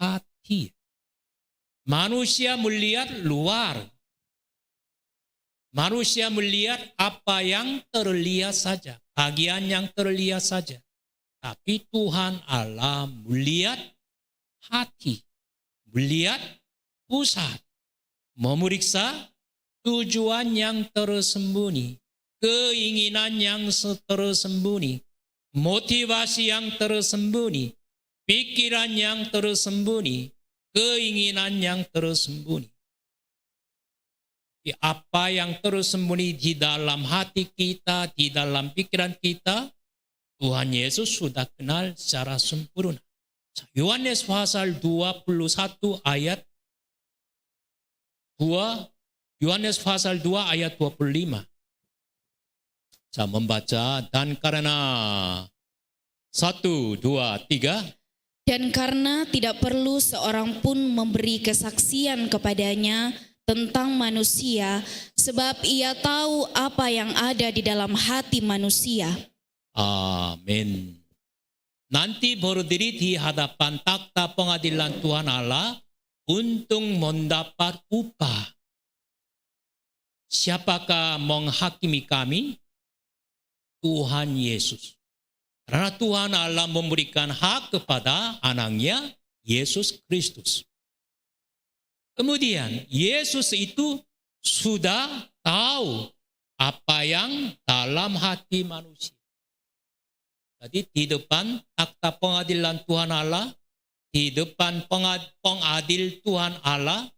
hati. Manusia melihat luar. Manusia melihat apa yang terlihat saja, bagian yang terlihat saja. Tapi Tuhan Allah melihat hati, melihat pusat, memeriksa tujuan yang tersembunyi, keinginan yang tersembunyi, motivasi yang tersembunyi, pikiran yang tersembunyi, keinginan yang tersembunyi. Apa yang tersembunyi di dalam hati kita, di dalam pikiran kita, Tuhan Yesus sudah kenal secara sempurna. Yohanes pasal 21 ayat 2, Yohanes pasal 2 ayat 25. Saya membaca, dan karena 1, 2, 3. Dan karena tidak perlu seorang pun memberi kesaksian kepadanya tentang manusia, sebab ia tahu apa yang ada di dalam hati manusia. Amin. Nanti berdiri di hadapan takhta pengadilan Tuhan Allah untuk mendapat upah. Siapakah menghakimi kami? Tuhan Yesus. Karena Tuhan Allah memberikan hak kepada anaknya Yesus Kristus. Kemudian Yesus itu sudah tahu apa yang dalam hati manusia. Jadi di depan takhta pengadilan Tuhan Allah, di depan pengadil Tuhan Allah,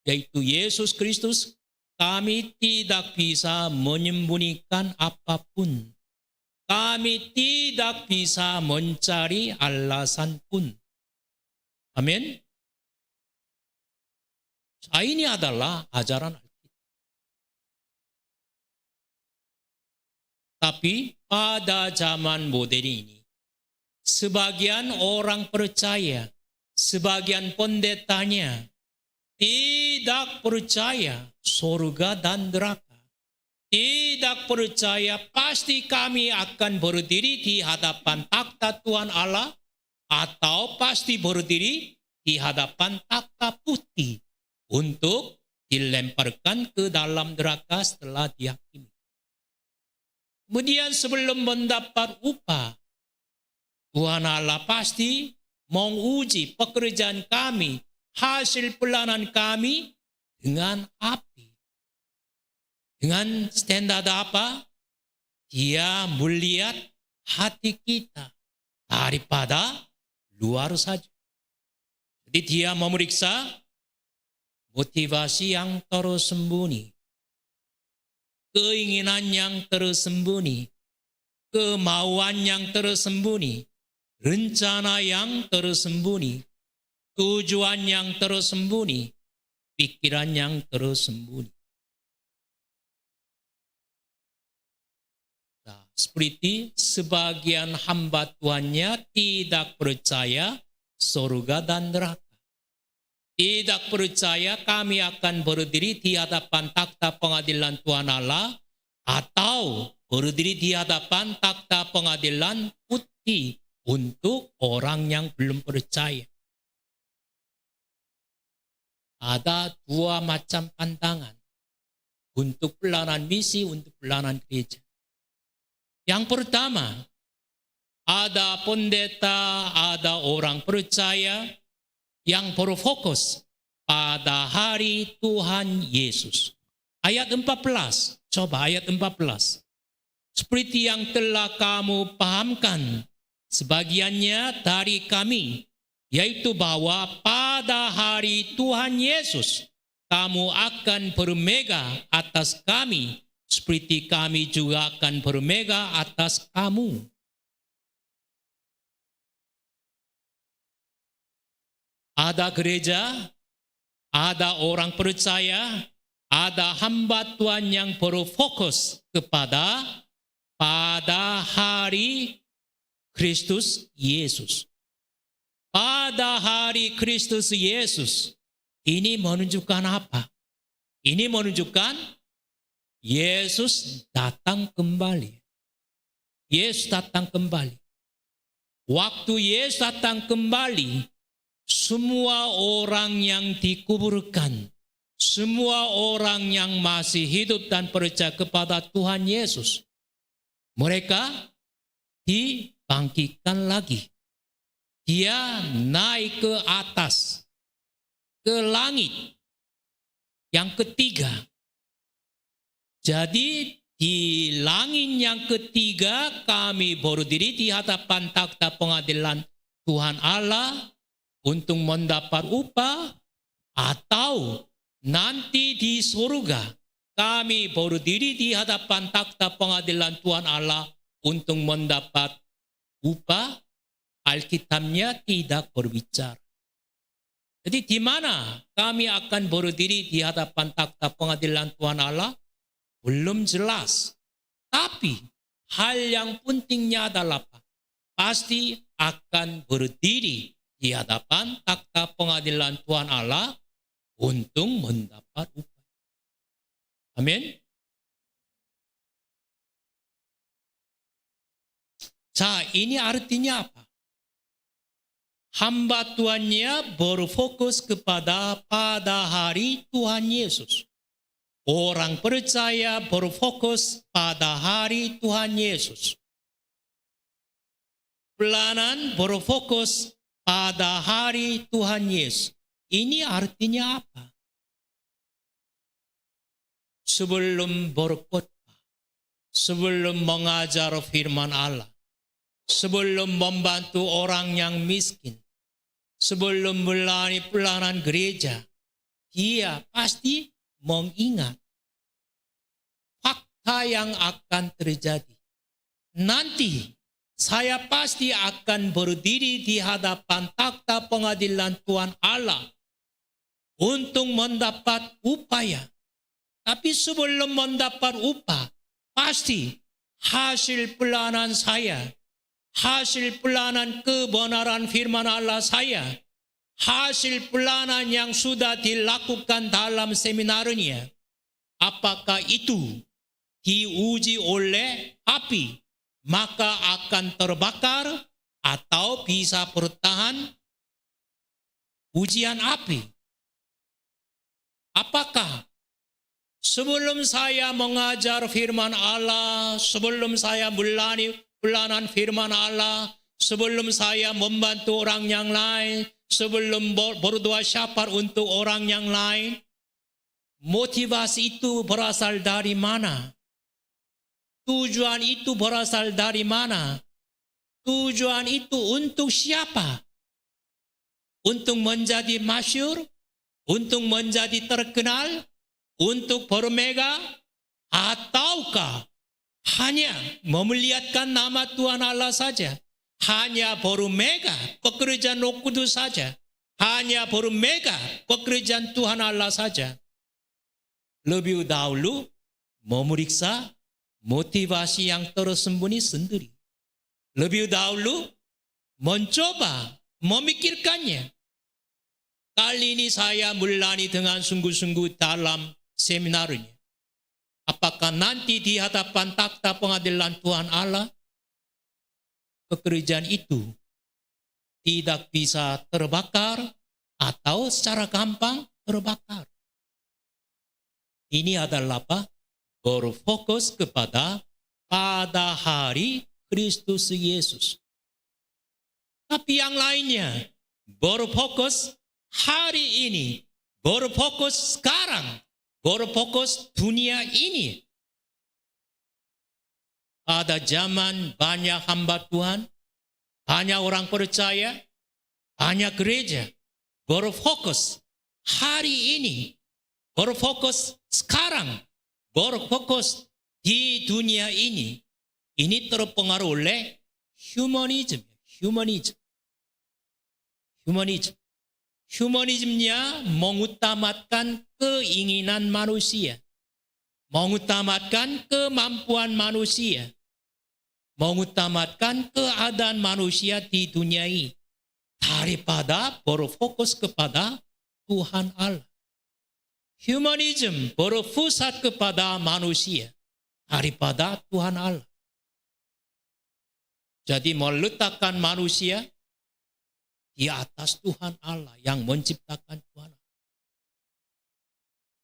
yaitu Yesus Kristus, kami tidak bisa menyembunyikan apapun. Kami tidak bisa mencari alasan pun. Amin. Ini adalah ajaran Alkitab. Tapi pada zaman modern ini, sebagian orang percaya, sebagian pendetanya tidak percaya surga dan neraka. Tidak percaya pasti kami akan berdiri di hadapan takhta Tuhan Allah, atau pasti berdiri di hadapan takhta putih untuk dilemparkan ke dalam neraka setelah dihakimi. Kemudian sebelum mendapat upah, Tuhan Allah pasti menguji pekerjaan kami, hasil pelayanan kami dengan api. Dengan standar apa? Dia melihat hati kita daripada luar saja. Jadi dia memeriksa motivasi yang tersembunyi, keinginan yang tersembunyi, kemauan yang tersembunyi, rencana yang tersembunyi, tujuan yang tersembunyi, pikiran yang tersembunyi. Nah, seperti sebagian hamba Tuhannya tidak percaya surga dan neraka. Tidak percaya kami akan berdiri di hadapan takhta pengadilan Tuhan Allah, atau berdiri di hadapan takhta pengadilan putih untuk orang yang belum percaya. Ada dua macam pandangan untuk pelayanan misi, untuk pelayanan gereja. Yang pertama, ada pendeta, ada orang percaya yang berfokus pada hari Tuhan Yesus. Ayat 14, coba ayat 14. Seperti yang telah kamu pahamkan sebagiannya dari kami, yaitu bahwa pada hari Tuhan Yesus kamu akan bermegah atas kami, seperti kami juga akan bermegah atas kamu. Ada gereja, ada orang percaya, ada hamba Tuhan yang berfokus kepada pada hari Kristus Yesus. Pada hari Kristus Yesus, ini menunjukkan apa? Ini menunjukkan Yesus datang kembali. Yesus datang kembali. Waktu Yesus datang kembali, semua orang yang dikuburkan, semua orang yang masih hidup dan percaya kepada Tuhan Yesus, mereka dibangkitkan lagi. Dia naik ke atas, ke langit yang ketiga. Jadi di langit yang ketiga kami berdiri di hadapan takhta pengadilan Tuhan Allah untuk mendapat upah, atau nanti di surga kami berdiri di hadapan takhta pengadilan Tuhan Allah untuk mendapat upah. Alkitabnya tidak berbicara. Jadi di mana kami akan berdiri di hadapan takhta pengadilan Tuhan Allah? Belum jelas. Tapi hal yang pentingnya adalah pasti akan berdiri di hadapan takhta pengadilan Tuhan Allah untuk mendapat upah. Amin. Ini artinya apa? Hamba Tuhannya berfokus pada hari Tuhan Yesus. Orang percaya berfokus pada hari Tuhan Yesus. Pelayanan berfokus pada hari Tuhan Yesus. Ini artinya apa? Sebelum berkhotbah, sebelum mengajar firman Allah, sebelum membantu orang yang miskin, sebelum melayani pelayanan gereja, dia pasti mengingat fakta yang akan terjadi. Nanti saya pasti akan berdiri di hadapan takhta pengadilan Tuhan Allah untuk mendapat upaya. Tapi sebelum mendapat upah, pasti hasil pelayanan saya, hasil pelayanan kebenaran firman Allah saya, hasil pelayanan yang sudah dilakukan dalam seminarnya, apakah itu diuji oleh api, maka akan terbakar atau bisa bertahan ujian api. Apakah sebelum saya mengajar firman Allah, sebelum saya melayani pelayanan firman Allah, sebelum saya membantu orang yang lain, sebelum berdoa syafaat untuk orang yang lain, motivasi itu berasal dari mana? Tujuan itu berasal dari mana? Tujuan itu untuk siapa? Untuk menjadi masyhur? Untuk menjadi terkenal? Untuk bermegah? Ataukah hanya memuliakan nama Tuhan Allah saja? Hanya bermegah pekerjaan Roh Kudus saja? Hanya bermegah pekerjaan Tuhan Allah saja? Lebih dahulu memeriksa motivasi yang tersembunyi sendiri. Lebih dahulu mencoba memikirkannya. Kali ini saya melayani dengan sungguh-sungguh dalam seminarnya. Apakah nanti di hadapan takhta pengadilan Tuhan Allah, pekerjaan itu tidak bisa terbakar atau secara gampang terbakar? Ini adalah apa? Berfokus pada hari Kristus Yesus. Tapi yang lainnya, berfokus hari ini, berfokus sekarang, berfokus dunia ini. Pada zaman banyak hamba Tuhan, banyak orang percaya, banyak gereja berfokus hari ini, berfokus sekarang, berfokus di dunia ini. Ini terpengaruh oleh humanisme. Humanismenya mengutamakan keinginan manusia, mengutamakan kemampuan manusia, mengutamakan keadaan manusia di dunia ini daripada berfokus kepada Tuhan Allah. Humanisme berpusat kepada manusia daripada Tuhan Allah. Jadi meletakkan manusia di atas Tuhan Allah yang menciptakan Tuhan.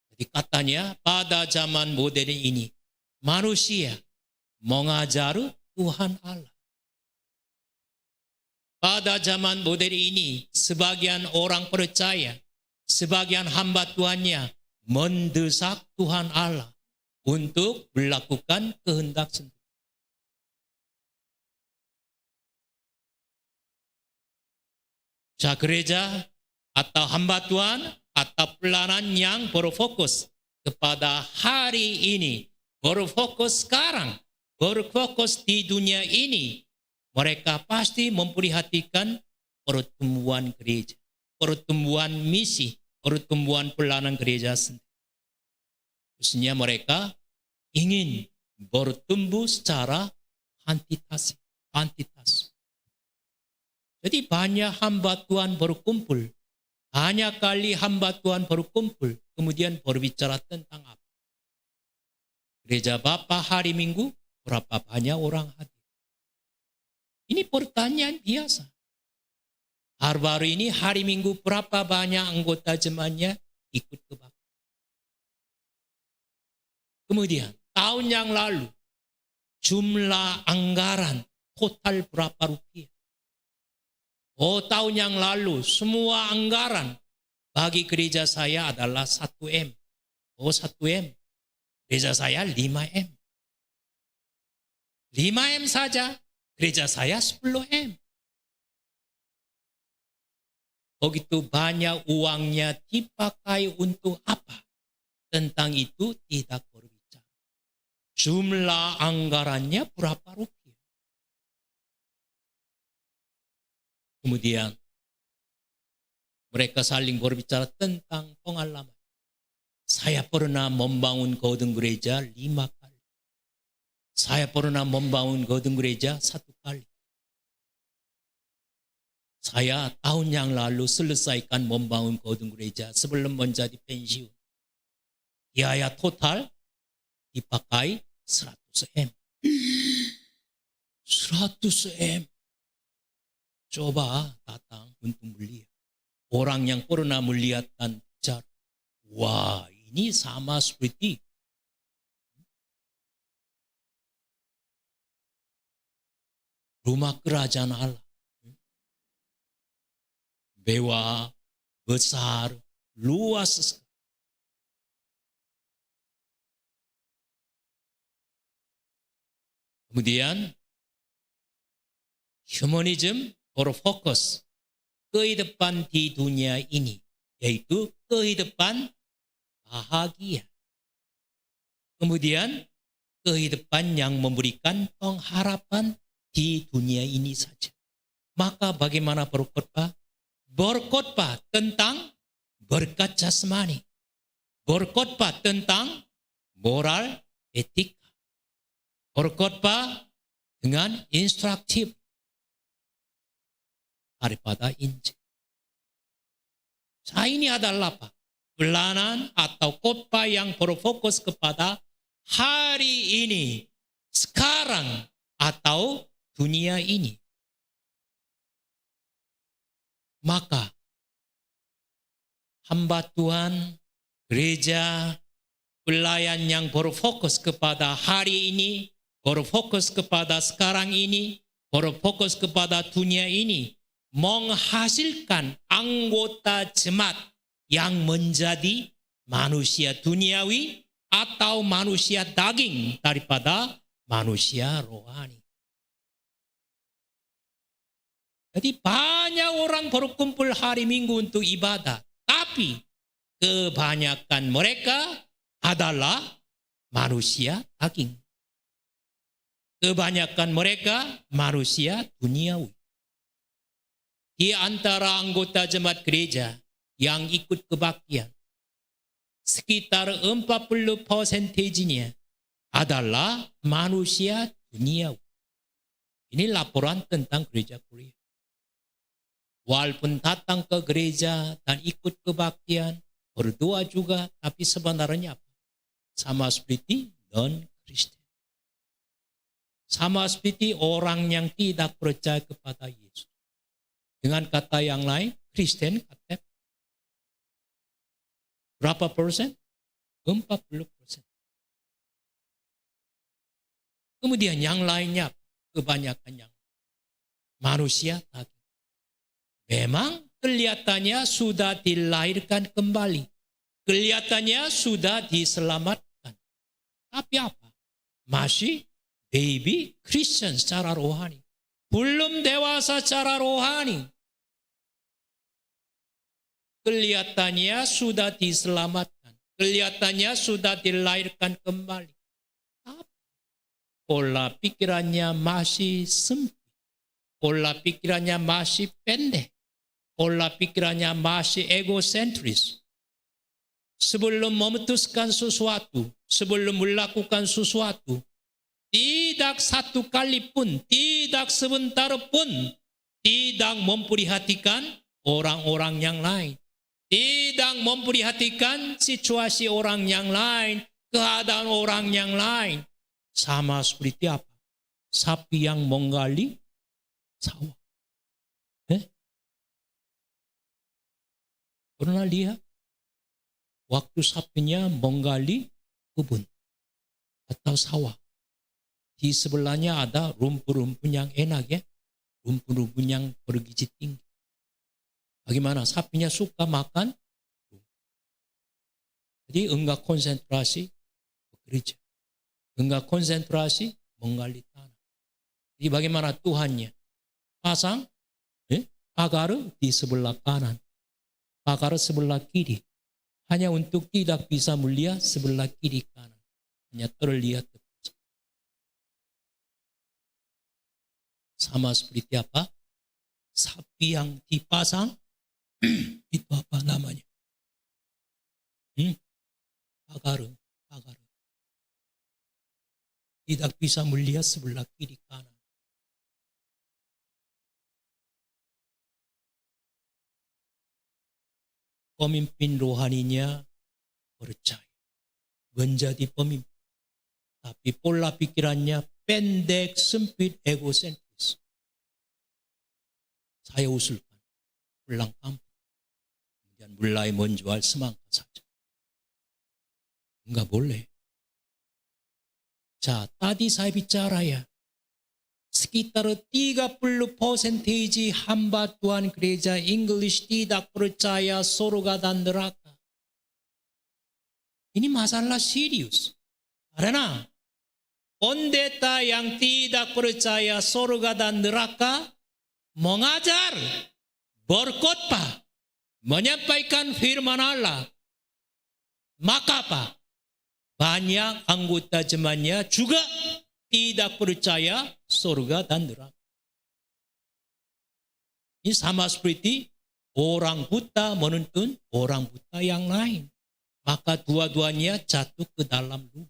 Jadi katanya pada zaman modern ini manusia mengajar Tuhan Allah. Pada zaman modern ini sebagian orang percaya, sebagian hamba Tuhannya mendesak Tuhan Allah untuk melakukan kehendak sendiri. Gereja atau hamba Tuhan atau pelayanan yang berfokus kepada hari ini, berfokus sekarang, berfokus di dunia ini, mereka pasti memperhatikan pertumbuhan gereja, pertumbuhan misi, pertumbuhan pelayanan gereja sendiri. Khususnya mereka ingin bertumbuh secara kuantitas. Jadi banyak hamba Tuhan berkumpul, banyak kali hamba Tuhan berkumpul, kemudian berbicara tentang apa? Gereja Bapa hari Minggu, berapa banyak orang hadir? Ini pertanyaan biasa. Baru-baru ini hari Minggu berapa banyak anggota jemaatnya ikut kebaktian? Kemudian tahun yang lalu jumlah anggaran total berapa rupiah? Oh, tahun yang lalu semua anggaran bagi gereja saya adalah 1M. Oh, 1M. Gereja saya 5M. 5M saja. Gereja saya 10M. Begitu banyak uangnya dipakai untuk apa? Tentang itu tidak berbicara. Jumlah anggarannya berapa rupiah? Kemudian mereka saling berbicara tentang pengalaman. Saya pernah membangun Godong Gereja 5 kali. Saya pernah membangun Godong Gereja 1 kali. Saya tahun yang lalu selesaikan membangun Godong Gereja sebelum menjadi pensiun. Biaya total dipakai 100M. 100M. Coba datang untuk melihat. Orang yang pernah melihat dan bicara. Wah, ini sama seperti rumah kerajaan Allah. Mewah, besar, luas sekali. Kemudian, humanism berfokus kehidupan di dunia ini, yaitu kehidupan bahagia. Kemudian kehidupan yang memberikan pengharapan di dunia ini saja. Maka bagaimana berkhotbah? Berkhotbah tentang berkat jasmani. Berkhotbah tentang moral etika. Berkhotbah dengan instruktif daripada Injil. Ini adalah apa? Pelayanan atau khotbah yang berfokus kepada hari ini, sekarang, atau dunia ini. Maka hamba Tuhan, gereja, pelayan yang berfokus kepada hari ini, berfokus kepada sekarang ini, berfokus kepada dunia ini, menghasilkan anggota jemaat yang menjadi manusia duniawi atau manusia daging daripada manusia rohani. Jadi banyak orang berkumpul hari Minggu untuk ibadah, tapi kebanyakan mereka adalah manusia daging. Kebanyakan mereka manusia duniawi. Di antara anggota jemaat gereja yang ikut kebaktian, sekitar 40%-nya adalah manusia duniawi. Ini laporan tentang gereja Korea. Walaupun datang ke gereja dan ikut kebaktian, berdoa juga, tapi sebenarnya apa? Sama seperti non-Kristen. Sama seperti orang yang tidak percaya kepada Yesus. Dengan kata yang lain, Kristen KTP. Berapa persen? 40%. Kemudian yang lainnya, kebanyakan yang manusia daging. Memang kelihatannya sudah dilahirkan kembali. Kelihatannya sudah diselamatkan. Tapi apa? Masih baby Christian secara rohani. Belum dewasa secara rohani. Kelihatannya sudah diselamatkan. Kelihatannya sudah dilahirkan kembali. Tapi pola pikirannya masih sempit. Pola pikirannya masih pendek. Pola pikirannya masih egosentris. Sebelum memutuskan sesuatu, sebelum melakukan sesuatu, tidak satu kali pun, tidak sebentar pun, tidak memperhatikan orang-orang yang lain. Tidak memperhatikan situasi orang yang lain, keadaan orang yang lain. Sama seperti apa? Sapi yang menggali sawah. Pernah lihat? Waktu sapinya menggali kebun atau sawah. Di sebelahnya ada rumput-rumput yang enak ya. Rumput-rumput yang bergizi tinggi. Bagaimana? Sapinya suka makan. Jadi enggak konsentrasi bekerja. Enggak konsentrasi menggali tanah. Jadi bagaimana Tuhannya? Pasang pagar di sebelah kanan. Pagar sebelah kiri. Hanya untuk tidak bisa melihat sebelah kiri kanan. Hanya terlihat terus. Sama seperti apa? Sapi yang dipasang. Itu apa namanya? Pagar. Tidak bisa melihat sebelah kiri kanan. Pemimpin rohaninya percaya menjadi pemimpin, tapi pola pikirannya pendek, sempit, egosentris. Saya usulkan pulang kampung, kemudian mulai menjual semangka saja. Enggak boleh. Tadi saya bicara ya, sekitar 30% hamba Tuhan gereja English tidak percaya surga dan neraka. Ini masalah serius. Karena pendeta yang tidak percaya surga dan neraka mengajar, berkhotbah, menyampaikan firman Allah. Maka apa? Banyak anggota jemaatnya juga tidak percaya surga dan neraka. Ini sama seperti orang buta menuntun orang buta yang lain. Maka dua-duanya jatuh ke dalam lubang.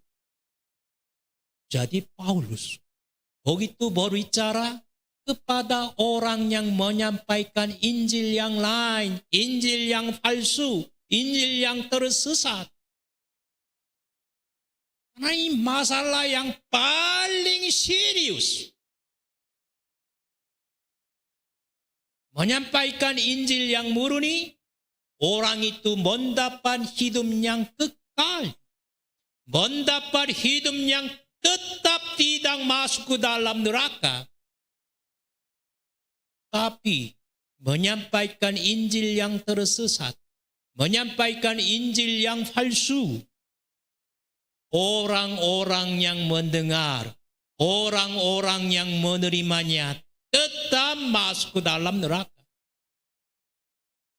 Jadi Paulus begitu berbicara kepada orang yang menyampaikan Injil yang lain, Injil yang palsu, Injil yang tersesat. Karena ini masalah yang paling serius. Menyampaikan Injil yang murni, orang itu mendapat hidup yang kekal. Mendapat hidup yang tetap tidak masuk ke dalam neraka. Tapi menyampaikan Injil yang tersesat, menyampaikan Injil yang palsu, orang-orang yang mendengar, orang-orang yang menerimanya tetap masuk ke dalam neraka.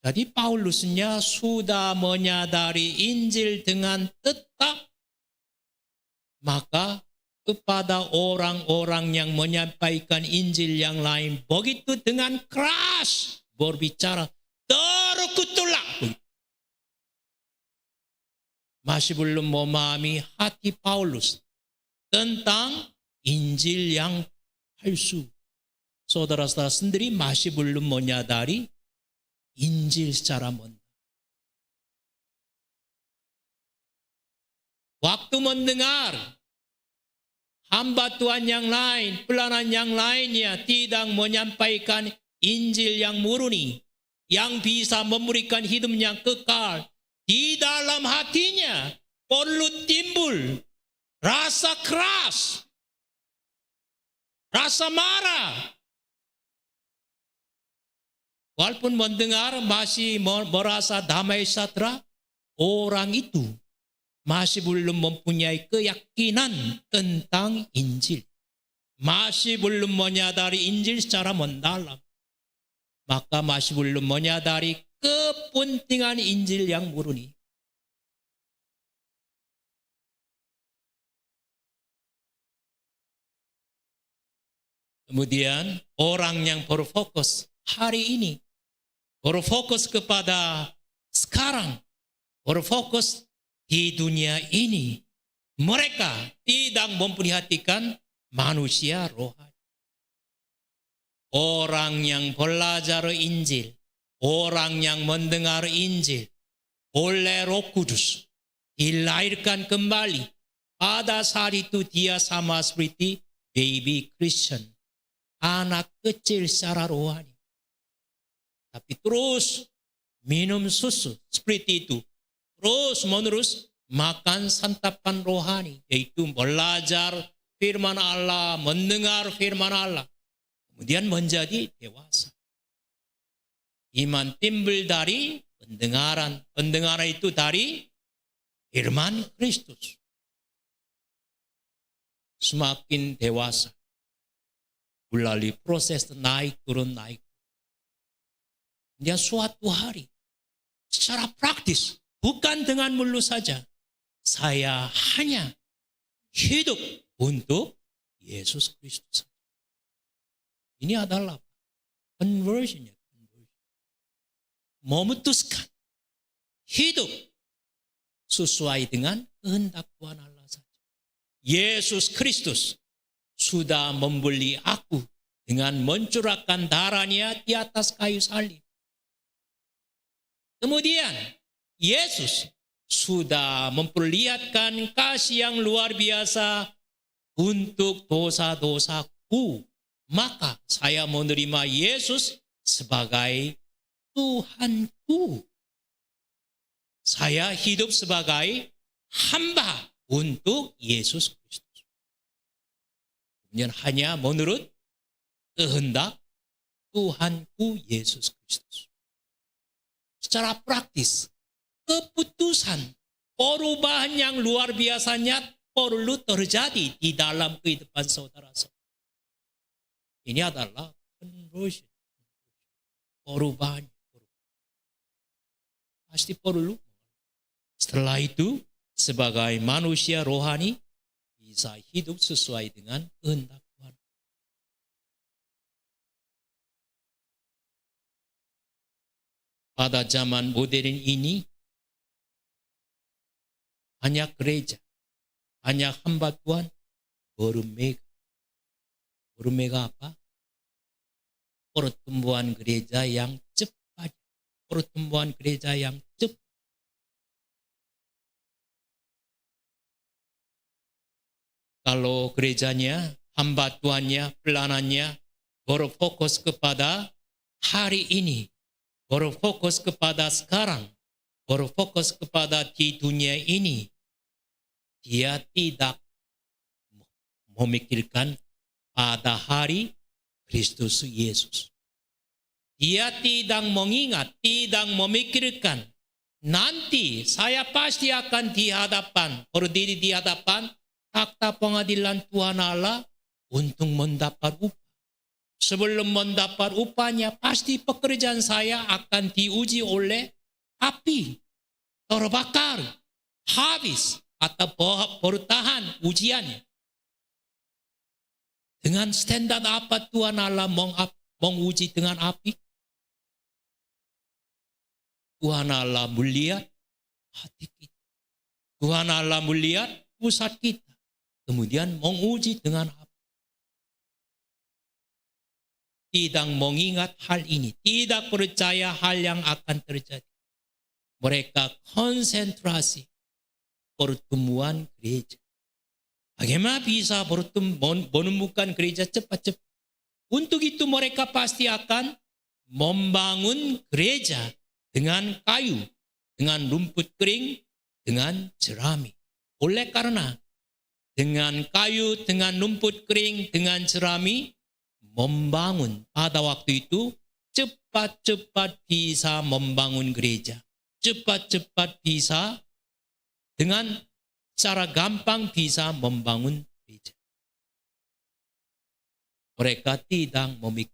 Jadi Paulusnya sudah menyadari Injil dengan tetap. Maka kepada orang-orang yang menyampaikan Injil yang lain begitu dengan keras berbicara, terkutuklah. Masih belum memahami hati Paulus tentang Injil yang palsu. Saudara-saudara sendiri masih belum menyadari Injil secara mendalam. Waktu mendengar hamba Tuhan yang lain, pelayanan yang lainnya tidak menyampaikan Injil yang murni, yang bisa memberikan hidup yang kekal. Di dalam hatinya perlu timbul rasa keras, rasa marah. Walaupun mendengar masih merasa damai sejahtera, orang itu masih belum mempunyai keyakinan tentang Injil. Masih belum menyadari Injil secara mendalam. Maka masih belum menyadari kepentingan Injil yang murni. Kemudian orang yang berfokus hari ini, berfokus kepada sekarang, berfokus di dunia ini, mereka tidak memperhatikan manusia rohani. Orang yang belajar Injil, orang yang mendengar Injil oleh Roh Kudus, dilahirkan kembali. Pada saat itu dia sama seperti baby Christian, anak kecil secara rohani. Tapi terus minum susu seperti itu. Terus menerus makan santapan rohani, yaitu belajar firman Allah, mendengar firman Allah. Kemudian menjadi dewasa. Iman timbul dari pendengaran. Pendengaran itu dari firman Kristus. Semakin dewasa. Melalui proses naik turun. Dan suatu hari, secara praktis, bukan dengan mulut saja, saya hanya hidup untuk Yesus Kristus. Ini adalah conversion. Memutuskan hidup sesuai dengan kehendak Tuhan Allah saja. Yesus Kristus sudah membeli aku dengan mencurahkan darahnya di atas kayu salib. Kemudian Yesus sudah memperlihatkan kasih yang luar biasa untuk dosa-dosaku. Maka saya menerima Yesus sebagai Tuhanku. Saya hidup sebagai hamba untuk Yesus Kristus. Kemudian hanya menurut kehendak Tuhanku Yesus Kristus. Secara praktis, keputusan perubahan yang luar biasanya perlu terjadi di dalam kehidupan saudara-saudara. Ini adalah conversion. Perubahan. Pasti perlu. Setelah itu, sebagai manusia rohani, bisa hidup sesuai dengan kehendak Tuhan. Pada zaman modern ini, hanya gereja, hanya hamba Tuhan, bermega. Bermega apa? Pertumbuhan gereja yang cepat. Pertumbuhan gereja yang cepat. Kalau gerejanya, hamba Tuhannya, pelayanannya berfokus kepada hari ini, berfokus kepada sekarang, berfokus kepada di dunia ini, dia tidak memikirkan pada hari Kristus Yesus. Dia tidak mengingat, tidak memikirkan, nanti saya pasti akan berdiri di hadapan takhta pengadilan Tuhan Allah untuk mendapat upah. Sebelum mendapat upahnya, pasti pekerjaan saya akan diuji oleh api, terbakar, habis, atau bertahan ujiannya. Dengan standar apa Tuhan Allah menguji dengan api? Tuhan Allah melihat hati kita. Tuhan Allah melihat pusat kita. Kemudian menguji dengan api. Tidak mengingat hal ini. Tidak percaya hal yang akan terjadi. Mereka konsentrasi pertemuan gereja. Bagaimana bisa menemukan gereja cepat-cepat? Untuk itu mereka pasti akan membangun gereja dengan kayu, dengan rumput kering, dengan jerami. Oleh karena dengan kayu, dengan rumput kering, dengan jerami, membangun pada waktu itu cepat-cepat bisa membangun gereja. Cepat-cepat bisa dengan cara gampang bisa membangun gereja. Mereka tidak memikir.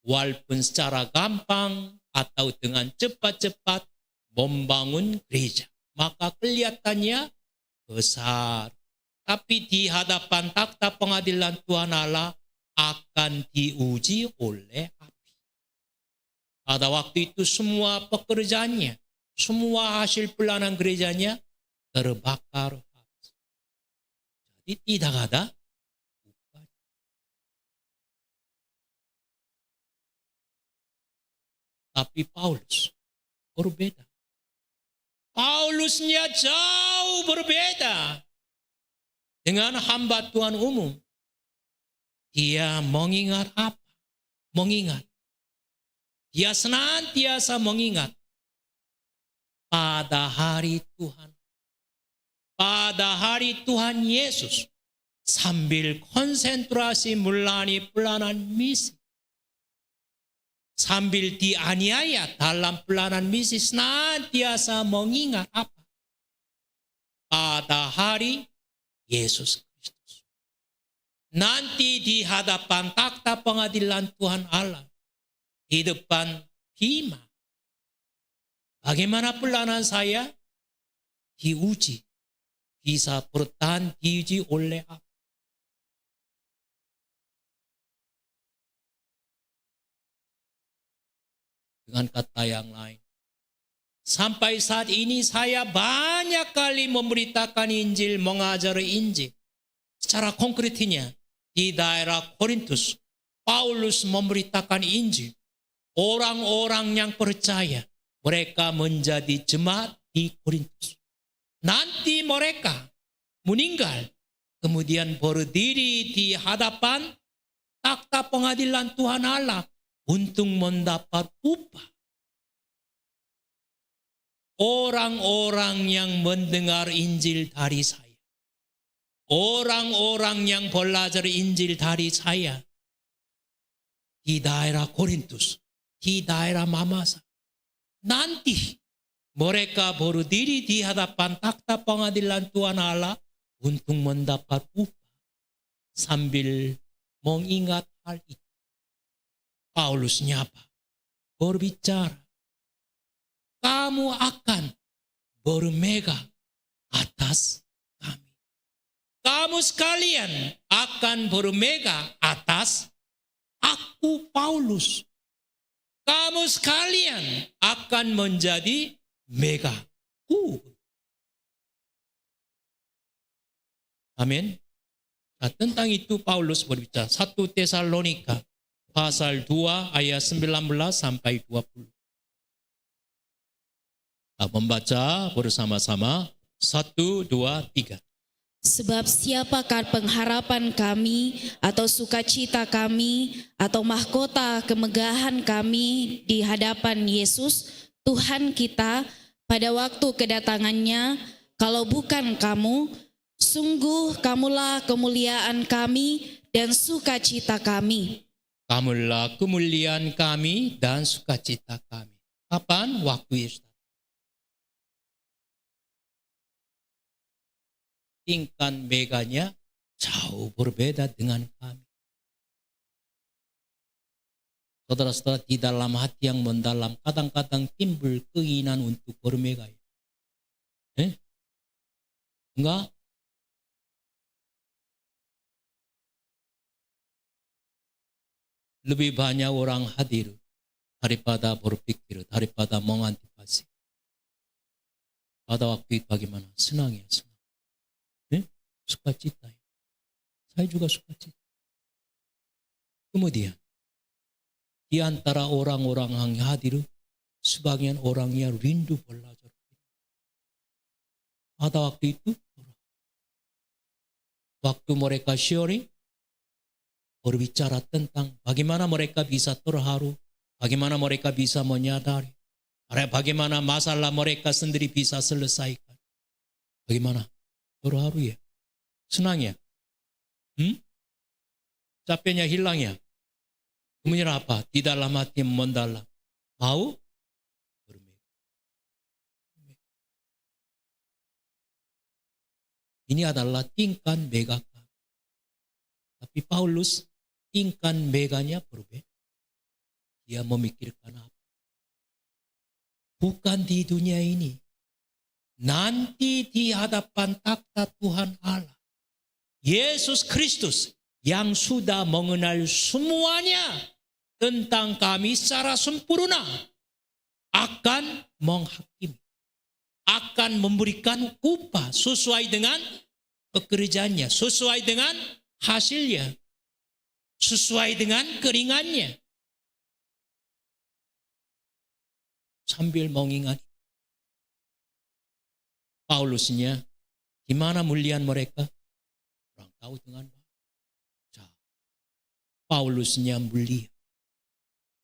Walaupun secara gampang atau dengan cepat-cepat membangun gereja. Maka kelihatannya besar. Tapi di hadapan takhta pengadilan Tuhan Allah akan diuji oleh api. Pada waktu itu semua pekerjaannya, semua hasil pelayanan gerejanya terbakar habis. Jadi tidak ada upah. Tapi Paulus berbeda. Paulusnya jauh berbeda dengan hamba Tuhan umum. Dia mengingat apa? Mengingat. Dia senantiasa mengingat pada hari Tuhan. Pada hari Tuhan Yesus. Sambil konsentrasi melayani pelayanan misi. Sambil dianiaya dalam pelayanan misi, senantiasa mengingat apa? Pada hari Yesus Kristus. Nanti di hadapan takhta pengadilan Tuhan Allah, di depan Bima, bagaimana pelayanan saya diuji, bisa bertahan diuji oleh apa? Dengan kata yang lain, sampai saat ini saya banyak kali memberitakan Injil, mengajari Injil. Secara konkretnya, di daerah Korintus, Paulus memberitakan Injil. Orang-orang yang percaya, mereka menjadi jemaat di Korintus. Nanti mereka meninggal, kemudian berdiri di hadapan takhta pengadilan Tuhan Allah untuk mendapat upah. Orang-orang yang mendengar Injil dari saya, orang-orang yang belajar Injil dari saya di daerah Korintus, di daerah Mamasa, nanti mereka berdiri di hadapan takhta pengadilan Tuhan Allah untuk mendapat upah sambil mengingat hal itu. Paulus nyapa, berbicara, kamu akan bermegang atas kami. Kamu sekalian akan bermegang atas aku, Paulus. Kamu sekalian akan menjadi megaku. Amin. Nah, tentang itu Paulus berbicara. 1 Tesalonika pasal 2 ayat 19 sampai 20. Kita membaca bersama-sama. 1, 2, 3. Sebab siapakah pengharapan kami atau sukacita kami atau mahkota kemegahan kami di hadapan Yesus Tuhan kita pada waktu kedatangannya, kalau bukan kamu, sungguh kamulah kemuliaan kami dan sukacita kami. Kamulah kemuliaan kami dan sukacita kami. Kapan? Waktu Yesus. Tingkat meganya jauh berbeda dengan kami. Saudara-saudara, di dalam hati yang mendalam kadang-kadang timbul keinginan untuk bermega. Enggak? Lebih banyak orang hadir daripada berpikir, daripada mengantisipasi. Pada waktu itu bagaimana? Senang ya, senang. Sukacita. Saya juga sukacita. Kemudian, di antara orang-orang yang hadir, sebagian orangnya rindu belajar. Pada waktu itu, waktu mereka sharing, berbicara tentang bagaimana mereka bisa terharu Bagaimana mereka bisa menyadari? Bagaimana masalah mereka sendiri bisa selesaikan? Bagaimana? Baru ya? Senang ya? Capeknya hilang ya? Kemudian apa? Di dalam hati mendalam. Mau bermegah. Ini adalah tingkat mega. Tapi Paulus tingkat meganya berbeda. Dia memikirkan apa? Bukan di dunia ini. Nanti di hadapan takhta Tuhan Allah. Yesus Kristus yang sudah mengenal semuanya tentang kami secara sempurna akan menghakimi. Akan memberikan upah sesuai dengan pekerjaannya. Sesuai dengan hasilnya. Sesuai dengan keringannya. Sambil mengingat Paulusnya, di mana muliaan mereka? Orang tahu dengan baik. Paulusnya mulia.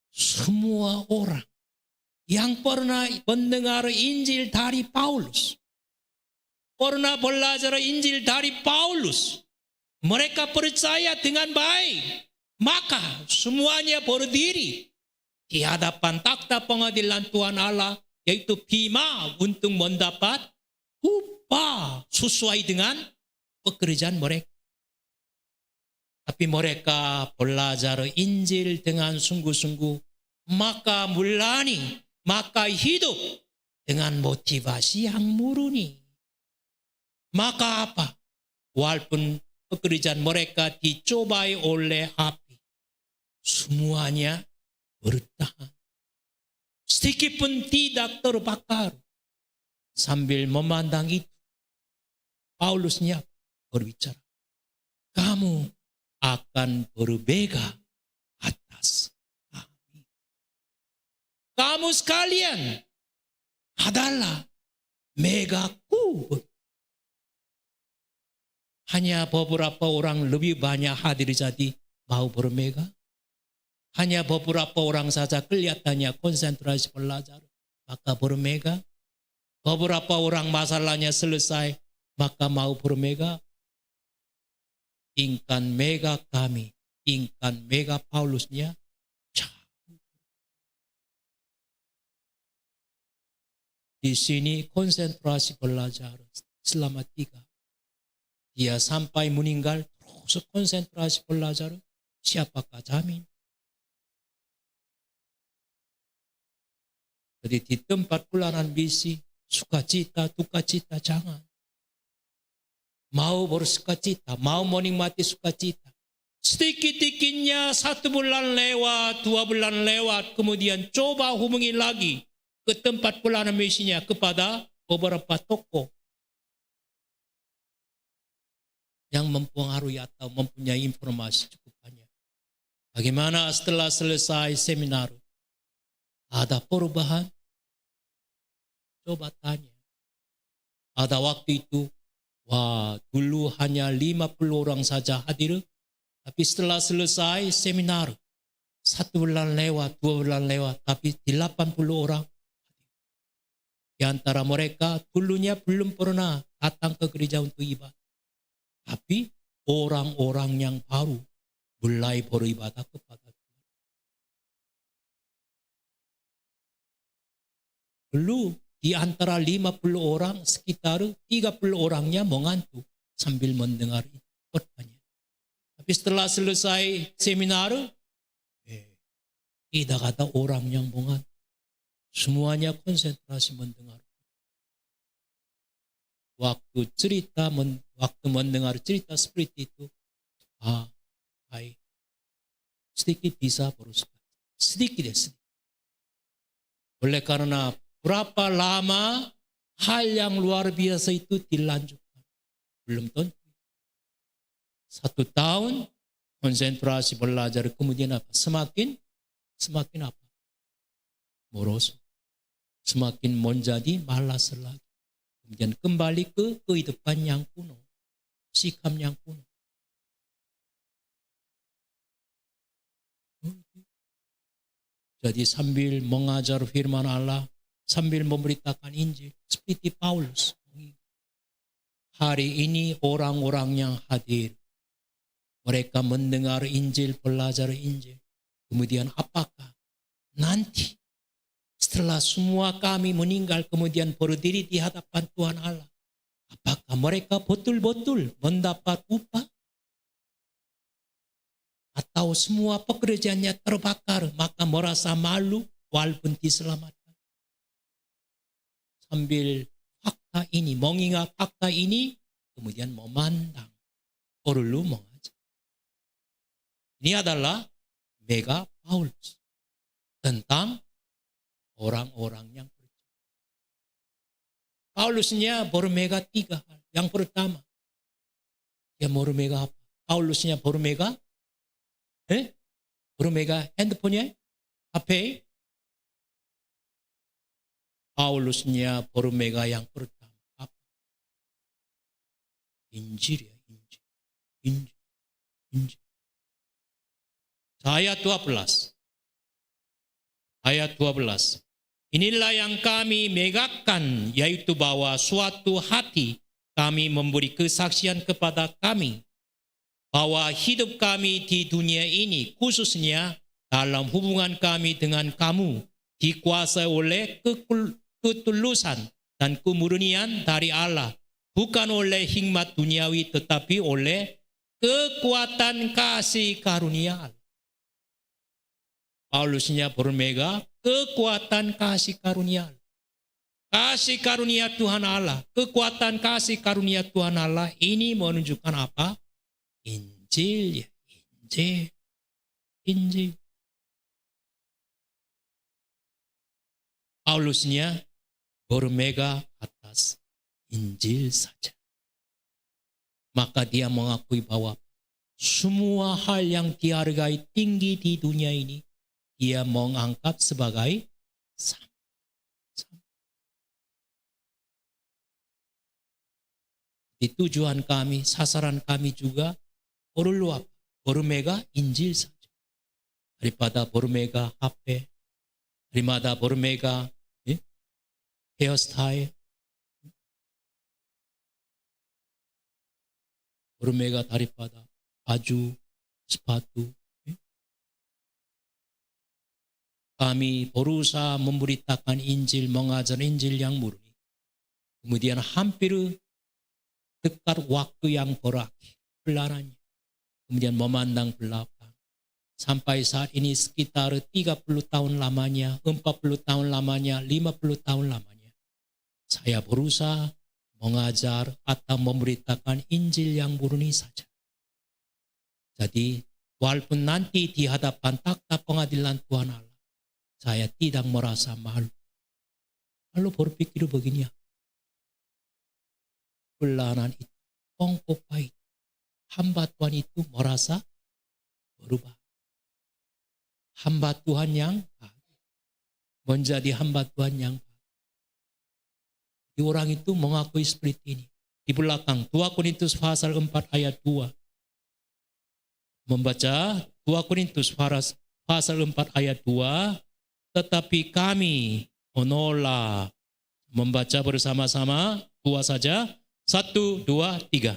Semua orang yang pernah mendengar Injil dari Paulus, pernah belajar Injil dari Paulus, mereka percaya dengan baik. Maka semuanya berdiri di hadapan takhta pengadilan Tuhan Allah, yaitu bima untuk mendapat upah sesuai dengan pekerjaan mereka. Tapi mereka belajar Injil dengan sungguh-sungguh, maka mulani, maka hidup dengan motivasi yang murni. Maka apa? Walaupun pekerjaan mereka dicobai oleh api, semuanya bertahan. Sedikit pun tidak terbakar. Sambil memandang itu, Paulusnya berbicara, kamu akan berbega atas kami. Kamu sekalian adalah megaku. Hanya beberapa orang lebih banyak hadir jadi mau bermega. Hanya beberapa orang saja kelihatannya konsentrasi belajar, maka bermega. Beberapa orang masalahnya selesai, maka mau bermega. Tingkat mega kami, tingkat mega Paulusnya jauh. Di sini konsentrasi belajar selama 3. Dia sampai meninggal terus konsentrasi belajar. Siapakah jamin? Jadi di tempat pelayanan misi, sukacita, dukacita jangan. Mau bersukacita, mau menikmati sukacita. Sedikit-sedikitnya 1 bulan lewat, 2 bulan lewat, kemudian coba hubungi lagi ke tempat pelayanan misinya kepada beberapa tokoh yang mempengaruhi atau mempunyai informasi cukup banyak. Bagaimana setelah selesai seminar? Ada perubahan? Coba tanya. Ada waktu itu, dulu hanya 50 orang saja hadir. Tapi setelah selesai seminar, 1 bulan lewat, 2 bulan lewat, tapi 80 orang. Di antara mereka dulunya belum pernah datang ke gereja untuk ibadah. Tapi orang-orang yang baru mulai beribadah kepada Tuhan. Dulu di antara 50 orang, sekitar 30 orangnya mengantuk sambil mendengar khotbahnya. Tapi setelah selesai seminar, tidak ada orang yang mengantuk. Semuanya konsentrasi mendengar. Waktu mendengar cerita seperti itu, baik. Sedikit bisa berusaha. Sedikit. Oleh karena berapa lama hal yang luar biasa itu dilanjutkan? Belum tentu. 1 tahun konsentrasi belajar, kemudian apa? Semakin apa? Merosot. Semakin menjadi malas lagi. Kemudian kembali ke kehidupan yang kuno. Sikap yang kuno. Jadi sambil mengajar firman Allah, sambil memberitakan Injil, seperti Paulus. Hari ini orang-orang yang hadir, mereka mendengar Injil, belajar Injil. Kemudian apakah nanti setelah semua kami meninggal kemudian berdiri di hadapan Tuhan Allah, apakah mereka betul-betul mendapat upah? Atau semua pekerjaannya terbakar, maka merasa malu walaupun diselamatkan. Sambil fakta ini, mengingat fakta ini, kemudian memandang, perlu mengajar. Ini adalah mega Paulus tentang orang-orang yang percaya. Paulusnya bermega 3 hal. Yang pertama, dia bermega apa? Paulusnya bermega bermega handphonenya, HP. Paulusnya bermega yang pertama apa? Injil ya, Injil. Ayat 12. Inilah yang kami megahkan, yaitu bahwa suatu hati kami memberi kesaksian kepada kami bahwa hidup kami di dunia ini, khususnya dalam hubungan kami dengan kamu, dikuasai oleh ketulusan dan kemurnian dari Allah, bukan oleh hikmat duniawi tetapi oleh kekuatan kasih karunia Allah. Paulusnya bermega kekuatan kasih karunia Allah. Kasih karunia Tuhan Allah, kekuatan kasih karunia Tuhan Allah ini menunjukkan apa? Injil ya, Injil. Paulusnya bermega atas Injil saja. Maka dia mengakui bahwa semua hal yang dihargai tinggi di dunia ini, dia menganggap sebagai sampah. Di tujuan kami, sasaran kami juga perlu apa? Bermega Injil saja. Daripada bermega HP, daripada bermega hairstyle, bermega daripada baju, sepatu. Kami berusaha memberitakan Injil, mengajar Injil yang murni. Kemudian hampir dekat waktu yang berakhir, pelarannya. Kemudian memandang belakang. Sampai saat ini sekitar 30 tahun lamanya, 40 tahun lamanya, 50 tahun lamanya. Saya berusaha mengajar atau memberitakan Injil yang murni saja. Jadi walaupun nanti di hadapan takhta pengadilan Tuhan Allah, saya tidak merasa malu. Lalu berpikir begini, pelayanan itu, ongkos pahit, hamba Tuhan itu merasa berubah. Hamba Tuhan yang menjadi hamba Tuhan yang di orang itu mengakui seperti ini. Di belakang 2 Korintus pasal 4 ayat 2. Membaca 2 Korintus pasal 4 ayat 2. Tetapi kami menolak. Membaca bersama-sama, 2 saja. 1, 2, 3.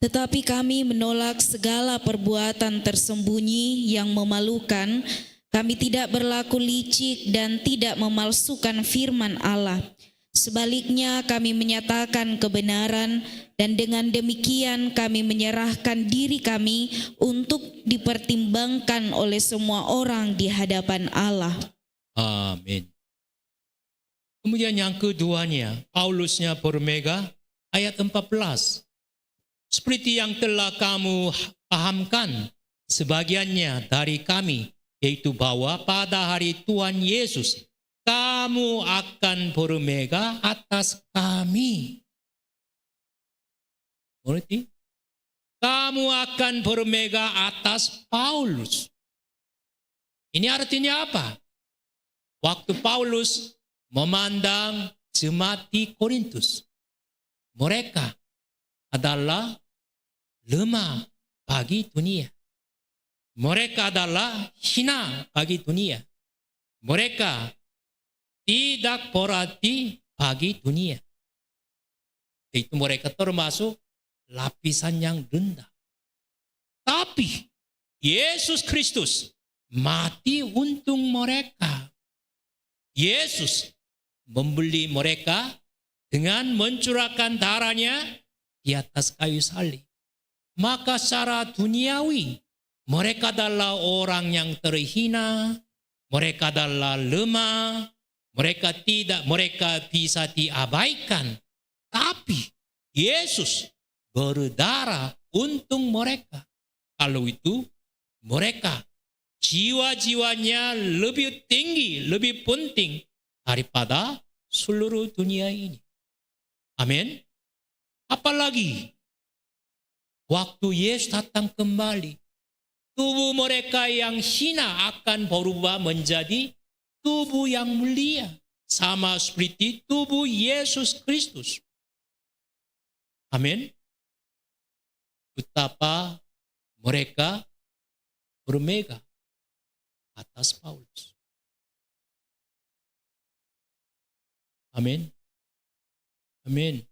Tetapi kami menolak segala perbuatan tersembunyi yang memalukan. Kami tidak berlaku licik dan tidak memalsukan firman Allah. Sebaliknya kami menyatakan kebenaran dan dengan demikian kami menyerahkan diri kami untuk dipertimbangkan oleh semua orang di hadapan Allah. Amin. Kemudian yang keduanya, Paulusnya bermega ayat 14. Seperti yang telah kamu pahamkan sebagiannya dari kami, yaitu bahwa pada hari Tuhan Yesus kamu akan bermega atas kami. Berarti kamu akan bermega atas Paulus. Ini artinya apa? Waktu Paulus memandang jemaat di Korintus, mereka adalah lemah bagi dunia. Mereka adalah hina bagi dunia. mereka tidak berarti bagi dunia. Itu mereka termasuk lapisan yang rendah. Tapi Yesus Kristus mati untuk mereka. Yesus membeli mereka dengan mencurahkan darahnya di atas kayu salib. Maka secara duniawi mereka adalah orang yang terhina, mereka adalah lemah, mereka bisa diabaikan. Tapi Yesus berdarah untuk mereka. Kalau itu mereka jiwa-jiwanya lebih tinggi, lebih penting daripada seluruh dunia ini. Amin. Apalagi waktu Yesus datang kembali, tubuh mereka yang hina akan berubah menjadi tubuh yang mulia, sama seperti tubuh Yesus Kristus. Amin. Betapa mereka bermegah atas Paulus. Amin. Amin.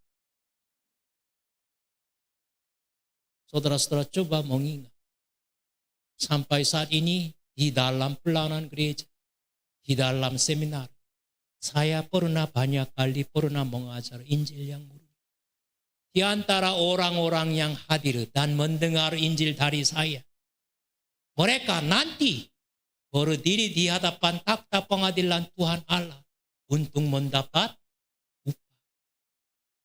Saudara-saudara coba mengingat. Sampai saat ini di dalam pelayanan gereja, di dalam seminar, saya banyak kali mengajar Injil yang murni. Di antara orang-orang yang hadir dan mendengar Injil dari saya, mereka nanti berdiri di hadapan takhta pengadilan Tuhan Allah untuk mendapat upah.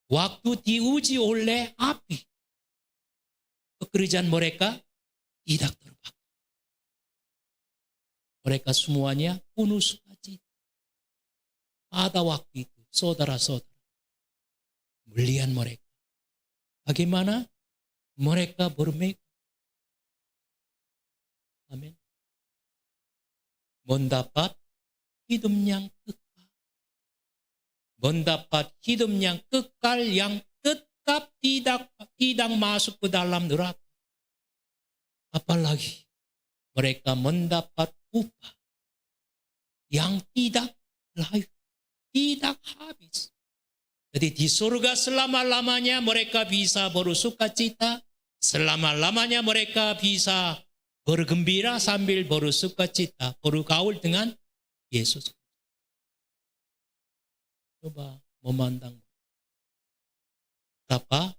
Waktu diuji oleh api, pekerjaan mereka tidak terbakar. Mereka semuanya penuh sukacita. Pada waktu itu, saudara-saudara, melihat mereka. Bagaimana mereka bermegah. Amin. Mendapat hidup yang kekal. Mendapat hidup yang kekal yang tetap tidak masuk ke dalam neraka. Apalagi mereka mendapat upah yang tidak layu, tidak habis. Jadi di surga selama-lamanya mereka bisa bersukacita, selama-lamanya mereka bisa bergembira sambil bersukacita, bergaul dengan Yesus. Coba memandang betapa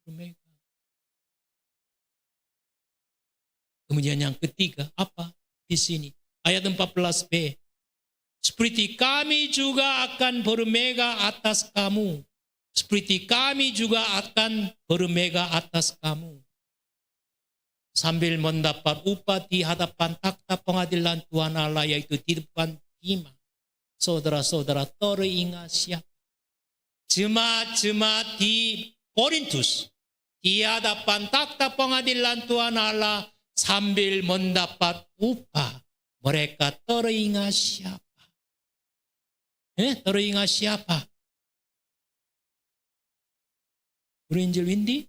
mereka. Kemudian yang ketiga apa di sini? Ayat 14b. Seperti kami juga akan bermegah atas kamu. Seperti kami juga akan bermegah atas kamu. Sambil mendapat upah di hadapan takhta pengadilan Tuhan Allah, yaitu di depan imam. Saudara-saudara teringat siapa? Jemaat-jemaat di Korintus. Di hadapan takhta pengadilan Tuhan Allah sambil mendapat upah. Mereka teringat siapa? Teringat siapa? Guru Injil Windy?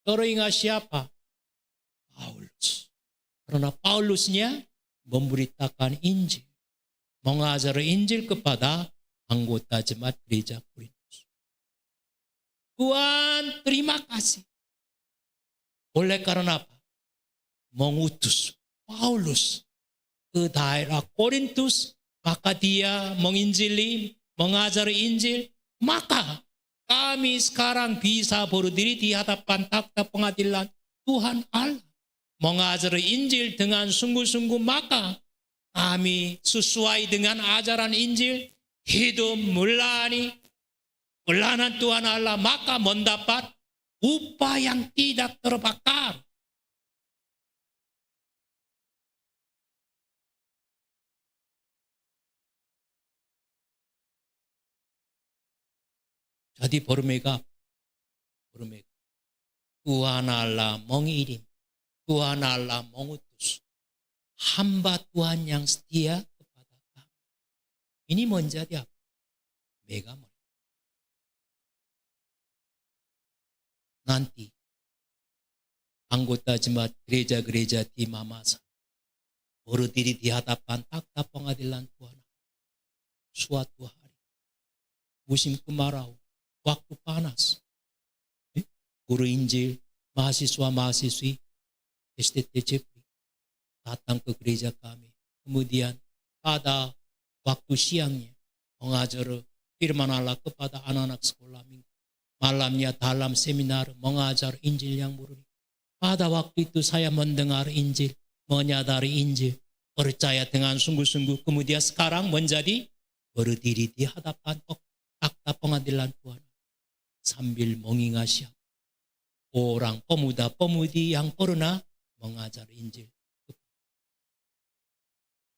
Teringat siapa? Paulus. Karena Paulusnya memberitakan Injil. Mengajar Injil kepada anggota jemaat gereja Korintus. Tuhan terima kasih. Oleh karena apa? Mengutus Paulus ke daerah Korintus, maka dia menginjili, mengajar Injil, maka kami sekarang bisa berdiri di hadapan takhta pengadilan Tuhan Allah, mengajar Injil dengan sungguh-sungguh, maka kami sesuai dengan ajaran Injil, hidup melayani pelayanan Tuhan Allah, maka mendapat upah yang tidak terbakar. Jadi bermegah. Tuhan Allah mengirim, Tuhan Allah mengutus hamba Tuhan yang setia kepada kami. Ini menjadi apa? Mega mereka. Nanti anggota jemaat gereja-gereja di Mamasa berdiri di hadapan takhta pengadilan Tuhan. Suatu hari, musim kemarau, waktu panas, guru Injil, mahasiswa-mahasiswi STTCP datang ke gereja kami. Kemudian pada waktu siangnya mengajar firman Allah kepada anak-anak sekolah minggu. Malamnya dalam seminar mengajar Injil yang murni. Pada waktu itu saya mendengar Injil, menyadari Injil, percaya dengan sungguh-sungguh. Kemudian sekarang menjadi berdiri di hadapan takhta pengadilan Tuhan sambil mengingat siapa orang pemuda-pemudi yang pernah mengajar Injil.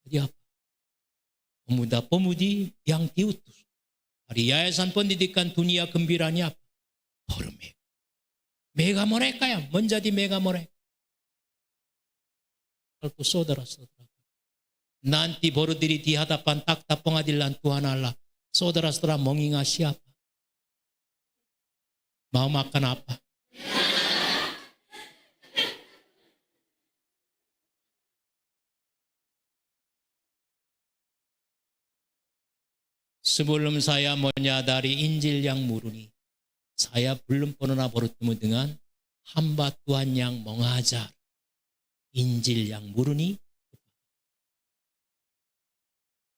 Jadi apa? Pemuda-pemudi yang diutus dari Yayasan Pendidikan Dunia Gembiranya apa? Mega. Mega mereka yang menjadi mega mereka. Kalau saudara-saudara, nanti berdiri di hadapan takhta pengadilan Tuhan Allah, saudara-saudara mengingat siapa? Mau makan apa? Sebelum saya menyadari Injil yang murni, saya belum pernah bertemu dengan hamba Tuhan yang mengajar Injil yang murni,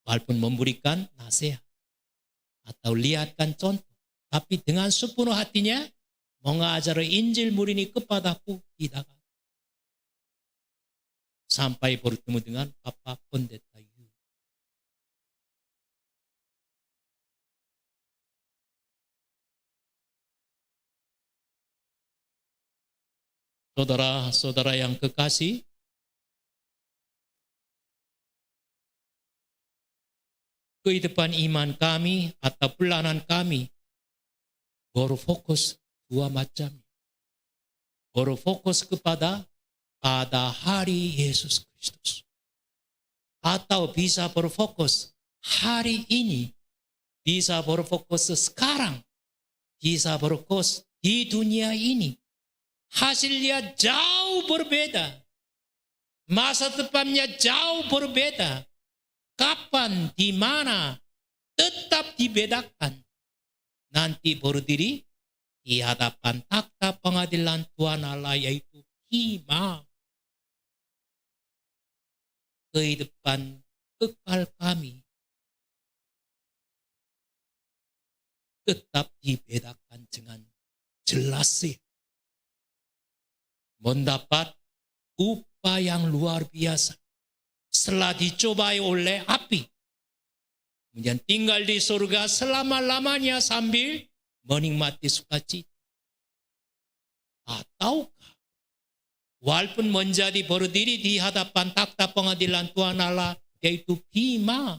walaupun memberikan nasihat atau lihatkan contoh, tapi dengan sepenuh hatinya mengajar Injil murni kepadaku tidak. Sampai bertemu dengan Bapak Pendeta Yu. Saudara-saudara yang kekasih, kehidupan iman kami atau pelayanan kami berfokus dua macam. Berfokus kepada pada hari Yesus Kristus. Atau bisa berfokus hari ini, bisa berfokus sekarang, bisa berfokus di dunia ini. Hasilnya jauh berbeda. Masa depannya jauh berbeda. Kapan, di mana, tetap dibedakan. Nanti berdiri di hadapan takhta pengadilan Tuhan Allah, yaitu hima. Kehidupan kekal kami tetap dibedakan dengan jelas. Mendapat upah yang luar biasa setelah dicobai oleh api. Kemudian tinggal di surga selama-lamanya sambil menikmati sukacita. Ataukah walaupun menjadi berdiri di hadapan takhta pengadilan Tuhan Allah, yaitu bima,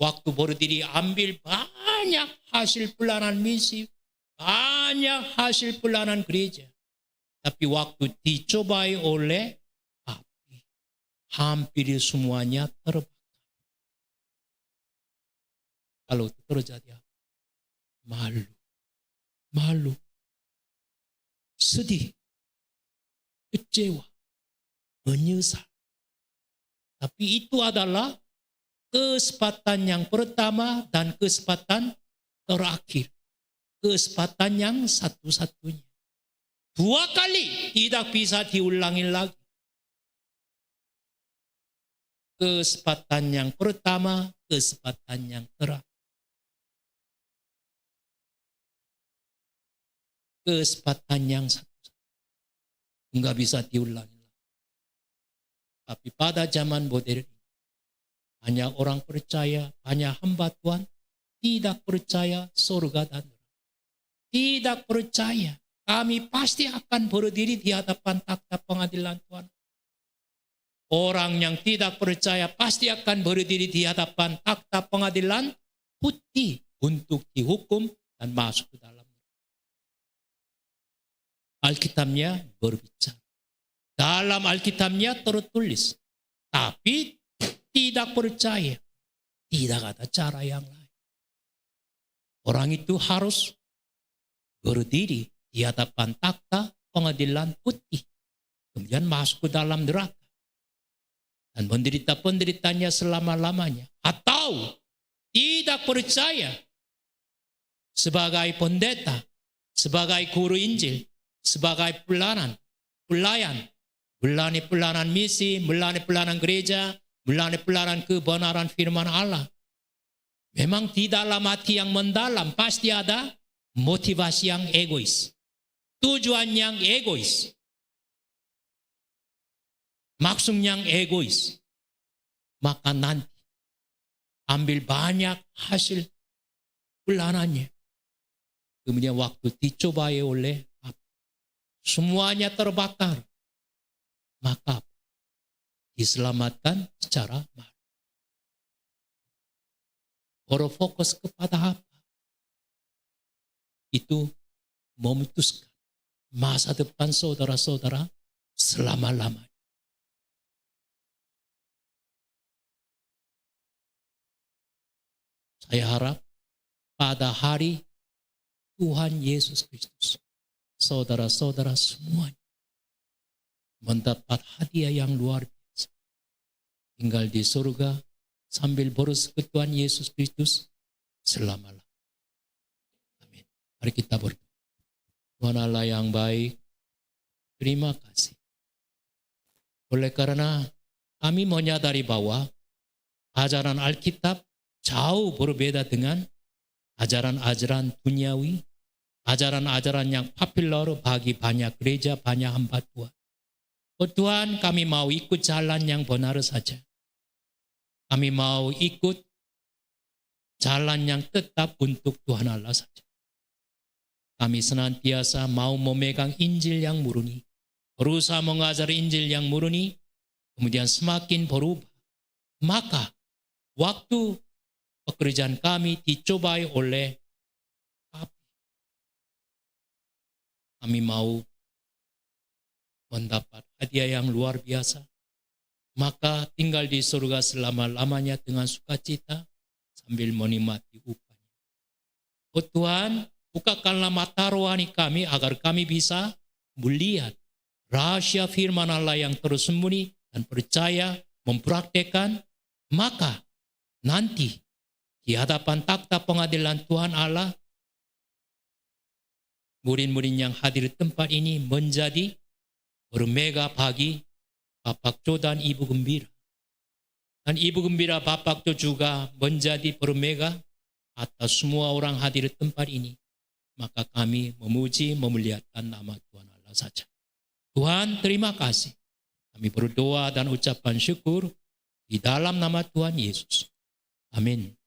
waktu berdiri ambil banyak hasil pelayanan misi, banyak hasil pelayanan gereja. Tapi waktu dicobai oleh api, hampir semuanya terbakar. Kalau itu terjadi, malu, sedih, kecewa, menyesal. Tapi itu adalah kesempatan yang pertama dan kesempatan terakhir. Kesempatan yang satu-satunya. 2 kali tidak bisa diulangi lagi. Kesempatan yang pertama, kesempatan yang terakhir. Kesempatan yang satu-satunya. Enggak bisa diulangi lagi. Tapi pada zaman modern, hanya orang percaya, hanya hamba Tuhan, tidak percaya surga dan neraka. Tidak percaya kami pasti akan berdiri di hadapan takhta pengadilan Tuhan. Orang yang tidak percaya pasti akan berdiri di hadapan takhta pengadilan putih untuk dihukum dan masuk ke dalam. Alkitabnya berbicara. Dalam Alkitabnya tertulis. Tapi tidak percaya. Tidak ada cara yang lain. Orang itu harus berdiri di hadapan takhta pengadilan putih. Kemudian masuk ke dalam neraka. dan menderita penderitanya selama-lamanya, atau tidak percaya sebagai pendeta, sebagai guru Injil, sebagai pelayan, melayani pelayanan misi, melayani pelayanan gereja, melayani pelayanan kebenaran firman Allah. Memang di dalam hati yang mendalam pasti ada motivasi yang egois, tujuan yang egois, maksud yang egois. Maka nanti ambil banyak hasil pelayanannya. Kemudian waktu dicobai oleh api, semuanya terbakar. Maka diselamatkan secara malu. Orang fokus kepada apa? Itu memutuskan masa depan saudara-saudara selama-lamanya. Saya harap pada hari Tuhan Yesus Kristus, saudara-saudara semuanya mendapat hadiah yang luar biasa. Tinggal di surga sambil bersekutuan Yesus Kristus selama-lamanya. Amin. Mari kita berdoa. Tuhan Allah yang baik, terima kasih. Oleh karena kami menyadari bahwa ajaran Alkitab jauh berbeda dengan ajaran-ajaran duniawi, ajaran-ajaran yang populer bagi banyak gereja, banyak hamba Tuhan. Oh Tuhan, kami mau ikut jalan yang benar saja. Kami mau ikut jalan yang tetap untuk Tuhan Allah saja. Kami senantiasa mau memegang Injil yang murni, berusaha mengajari Injil yang murni, kemudian semakin berubah. Maka waktu pekerjaan kami dicobai oleh api, kami mau mendapat hadiah yang luar biasa. Maka tinggal di surga selama-lamanya dengan sukacita sambil menikmati upahnya. Oh Tuhan, bukakanlah mata rohani kami agar kami bisa melihat rahasia firman Allah yang tersembunyi dan percaya mempraktekkan. Maka nanti di hadapan takhta pengadilan Tuhan Allah, murid-murid yang hadir di tempat ini menjadi bermega bagi Bapak Jo dan Ibu Gembira. Dan Ibu Gembira Bapak Jo juga menjadi bermega atas semua orang hadir di tempat ini. Maka kami memuji, memuliakan nama Tuhan Allah saja. Tuhan, terima kasih. Kami berdoa dan ucapan syukur di dalam nama Tuhan Yesus. Amin.